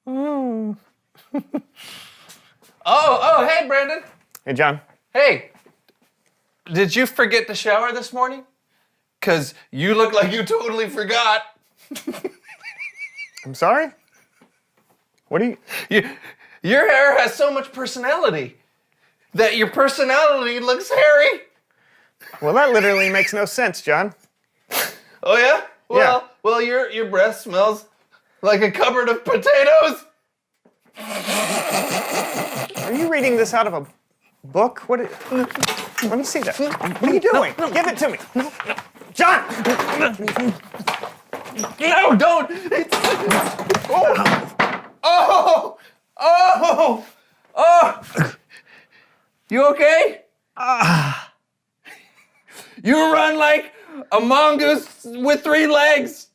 Oh. oh, hey, Brandon. Hey, John. Hey, did you forget to shower this morning? Because you look like you totally forgot. I'm sorry? What do you... Your hair has so much personality that your personality looks hairy. Well, that literally makes no sense, John. Oh, yeah? Well, your breath smells like a cupboard of potatoes. Are you reading this out of a book? Let me see that. What are you doing? Give it to me. John! No, don't! Oh! You okay? You run like a mongoose with 3 legs.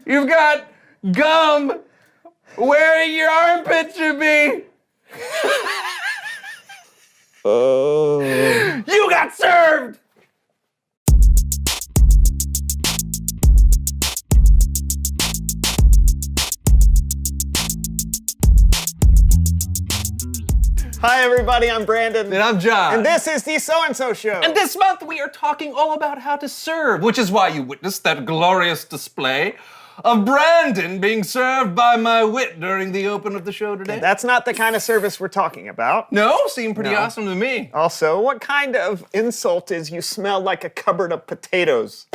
You've got gum where your armpit should be. Oh. You got served. Hi, everybody. I'm Brandon. And I'm John. And this is the So-and-So Show. And this month we are talking all about how to serve, which is why you witnessed that glorious display of Brandon being served by my wit during the open of the show today. That's not the kind of service we're talking about. No? Seemed pretty awesome to me. Also, what kind of insult is you smell like a cupboard of potatoes?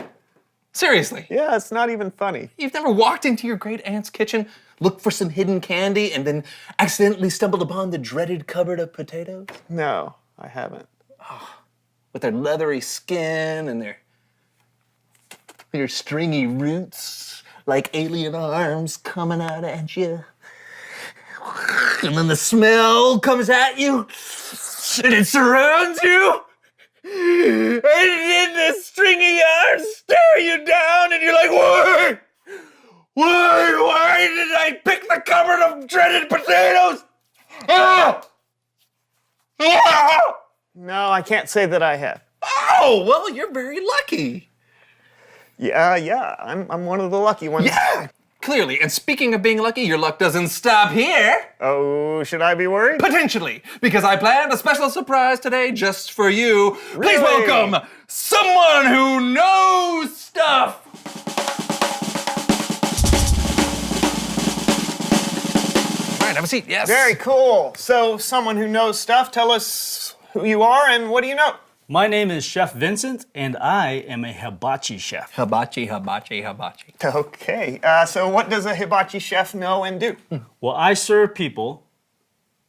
Seriously. Yeah, it's not even funny. You've never walked into your great aunt's kitchen, looked for some hidden candy, and then accidentally stumbled upon the dreaded cupboard of potatoes? No, I haven't. With their leathery skin and their stringy roots, like alien arms coming out at you. And then the smell comes at you, and it surrounds you. And then the stringy arms stare you down, and you're like, why did I pick the cupboard of dreaded potatoes? Ah! Ah! No, I can't say that I have. Oh, well, you're very lucky. Yeah, I'm one of the lucky ones. Yeah, clearly. And speaking of being lucky, your luck doesn't stop here. Oh, should I be worried? Potentially, because I planned a special surprise today just for you. Please Really? welcome someone who knows stuff. All right, have a seat, yes. Very cool. So, someone who knows stuff, tell us who you are and what do you know? My name is Chef Vincent, and I am a hibachi chef. Hibachi. Okay, so what does a hibachi chef know and do? Well, I serve people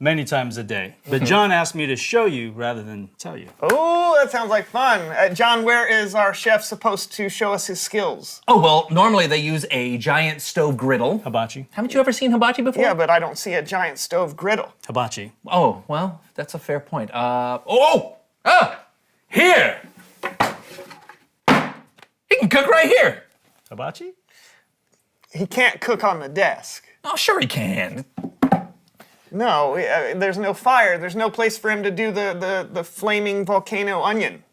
many times a day, but John asked me to show you rather than tell you. Oh, that sounds like fun. John, where is our chef supposed to show us his skills? Oh, well, normally they use a giant stove griddle. Hibachi. Haven't you ever seen hibachi before? Yeah, but I don't see a giant stove griddle. Hibachi. Oh, well, that's a fair point. Here! He can cook right here. Hibachi? He can't cook on the desk. Oh, sure he can. No, there's no fire. There's no place for him to do the flaming volcano onion.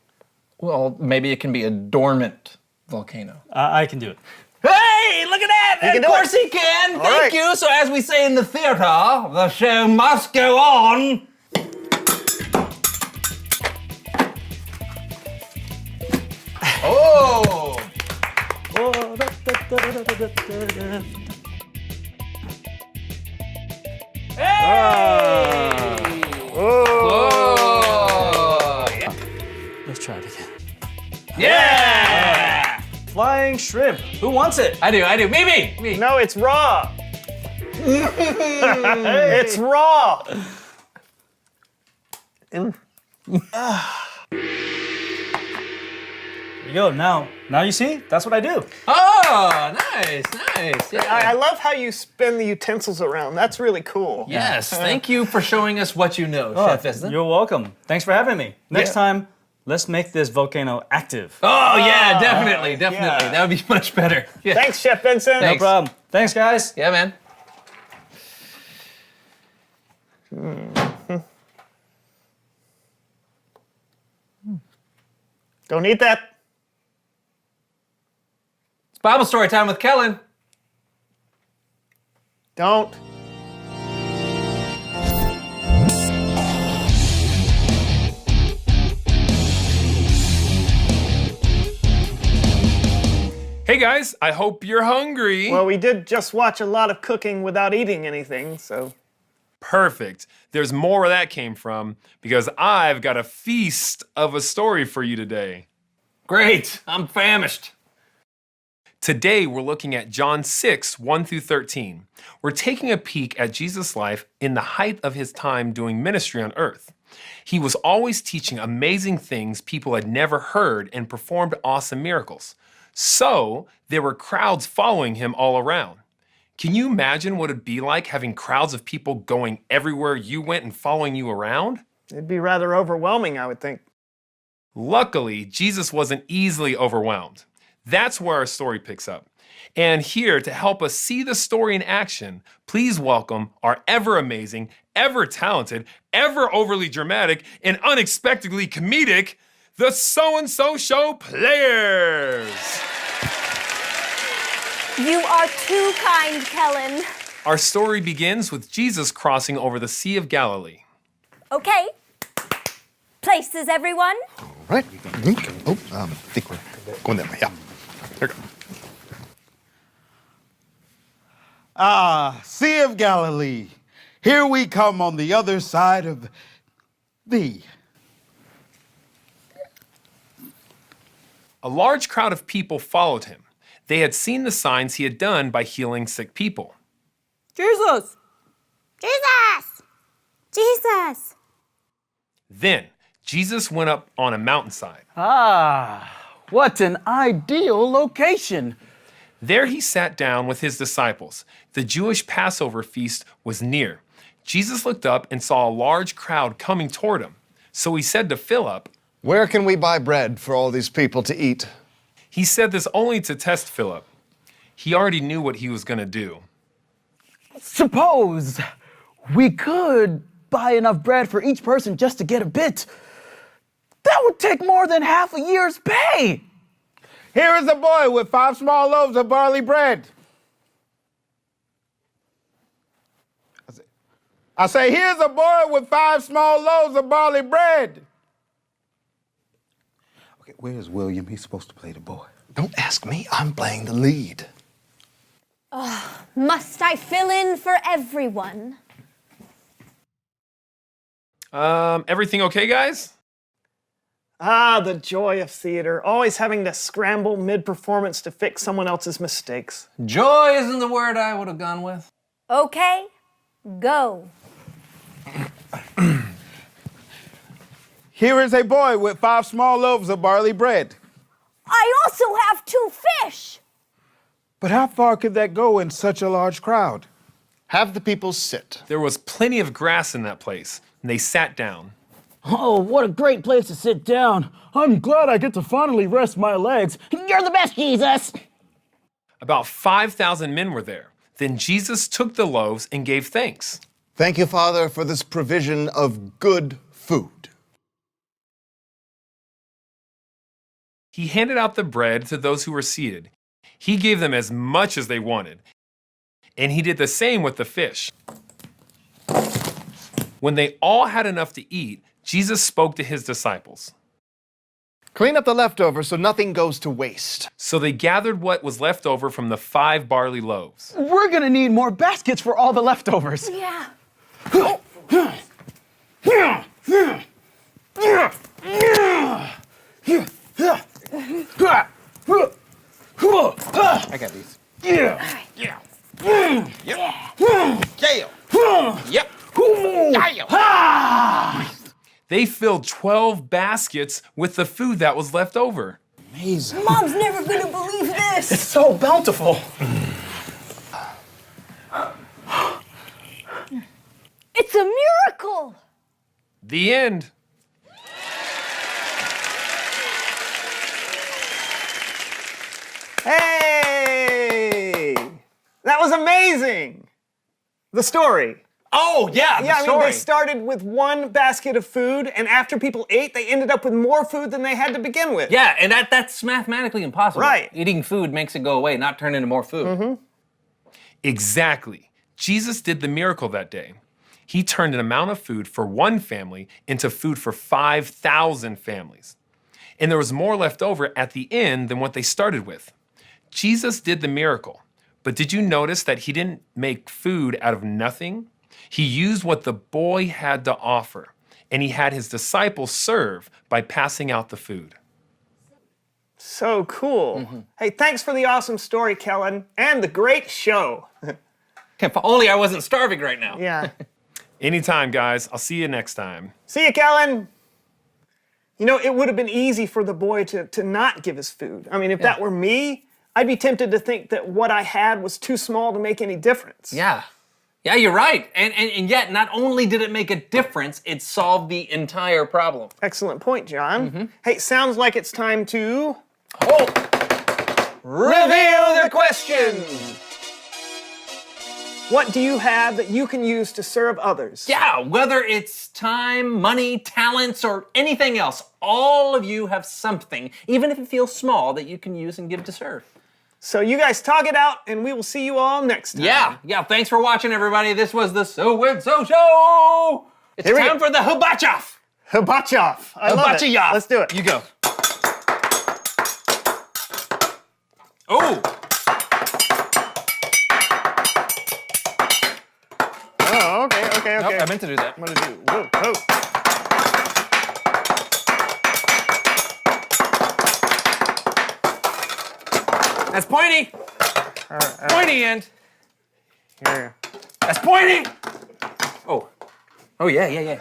Well, maybe it can be a dormant volcano. I can do it. Hey, look at that! can Of do course it. he can! All Thank right. you! So as we say in the theater, the show must go on! Oh! Hey! Oh! Let's try it again. Yeah! Flying shrimp. Who wants it? I do. Me! No, it's raw. It's raw. There you go. Now you see? That's what I do. Oh, nice. Yeah. I love how you spin the utensils around. That's really cool. Yes, thank you for showing us what you know, Chef Vincent. You're welcome. Thanks for having me. Next Yeah. time, let's make this volcano active. Oh, yeah, definitely. yeah. That would be much better. Yeah. Thanks, Chef Vincent. No Thanks. problem. Thanks, guys. Yeah, man. Don't eat that. It's Bible story time with Kellen. Don't. Hey guys, I hope you're hungry. Well, we did just watch a lot of cooking without eating anything, so. Perfect. There's more where that came from because I've got a feast of a story for you today. Great, I'm famished. Today we're looking at John 6, 1 through 13. We're taking a peek at Jesus' life in the height of his time doing ministry on earth. He was always teaching amazing things people had never heard and performed awesome miracles. So there were crowds following him all around. Can you imagine what it'd be like having crowds of people going everywhere you went and following you around? It'd be rather overwhelming, I would think. Luckily, Jesus wasn't easily overwhelmed. That's where our story picks up. And here to help us see the story in action, please welcome our ever amazing, ever talented, ever overly dramatic, and unexpectedly comedic, the So-and-So Show Players. You are too kind, Kellen. Our story begins with Jesus crossing over the Sea of Galilee. Okay. Places, everyone. Right. Oh, I think we're going that way. Yeah. There we go. Ah, Sea of Galilee. Here we come on the other side of thee. A large crowd of people followed him. They had seen the signs he had done by healing sick people. Jesus! Jesus! Jesus! Then, Jesus went up on a mountainside. Ah, what an ideal location. There he sat down with his disciples. The Jewish Passover feast was near. Jesus looked up and saw a large crowd coming toward him. So he said to Philip, Where can we buy bread for all these people to eat? he said this only to test Philip. He already knew what he was going to do. Suppose we could buy enough bread for each person just to get a bit. That would take more than half a year's pay. Here is a boy with 5 small loaves of barley bread. I say, here's a boy with 5 small loaves of barley bread. Okay, where's William? He's supposed to play the boy. Don't ask me. I'm playing the lead. Must I fill in for everyone? Everything okay, guys? Ah, the joy of theater. Always having to scramble mid-performance to fix someone else's mistakes. Joy isn't the word I would have gone with. Okay, go. Here is a boy with 5 small loaves of barley bread. I also have 2 fish. But how far could that go in such a large crowd? Have the people sit. There was plenty of grass in that place, and they sat down. Oh, what a great place to sit down. I'm glad I get to finally rest my legs. You're the best, Jesus. About 5,000 men were there. Then Jesus took the loaves and gave thanks. Thank you, Father, for this provision of good food. He handed out the bread to those who were seated. He gave them as much as they wanted. And he did the same with the fish. When they all had enough to eat, Jesus spoke to his disciples. Clean up the leftovers so nothing goes to waste. So they gathered what was left over from the 5 barley loaves. We're gonna need more baskets for all the leftovers. Yeah. I got these. Yeah. Yeah. Yep. They filled 12 baskets with the food that was left over. Amazing. Mom's never gonna believe this. It's so bountiful. It's a miracle. The end. Hey! That was amazing! The story. Oh, yeah, the Yeah, I mean, story. they started with one basket of food, and after people ate, they ended up with more food than they had to begin with. Yeah, and that's mathematically impossible. Right. Eating food makes it go away, not turn into more food. Exactly. Jesus did the miracle that day. He turned an amount of food for one family into food for 5,000 families. And there was more left over at the end than what they started with. Jesus did the miracle, but did you notice that he didn't make food out of nothing? He used what the boy had to offer, and he had his disciples serve by passing out the food. So cool. Hey, thanks for the awesome story, Kellen, and the great show. If only I wasn't starving right now. Yeah. Anytime, guys. I'll see you next time. See you, Kellen. You know, it would have been easy for the boy to not give his food. I mean, if that were me, I'd be tempted to think that what I had was too small to make any difference. Yeah. Yeah, you're right. And yet, not only did it make a difference, it solved the entire problem. Excellent point, John. Hey, sounds like it's time to Reveal the question! what do you have that you can use to serve others? Yeah, whether it's time, money, talents, or anything else, all of you have something, even if it feels small, that you can use and give to serve. So you guys talk it out, and we will see you all next time. Yeah, thanks for watching, everybody. This was the So and So Show! It's Here we time go. for the Hibachi-off! Hibachi-off. I love it. Hibachi-off. Let's do it. You go. Oh! Oh, okay. I meant to do that. I'm gonna do. Whoa, whoa. That's pointy! Pointy end! Here. That's pointy! Oh. Oh, yeah.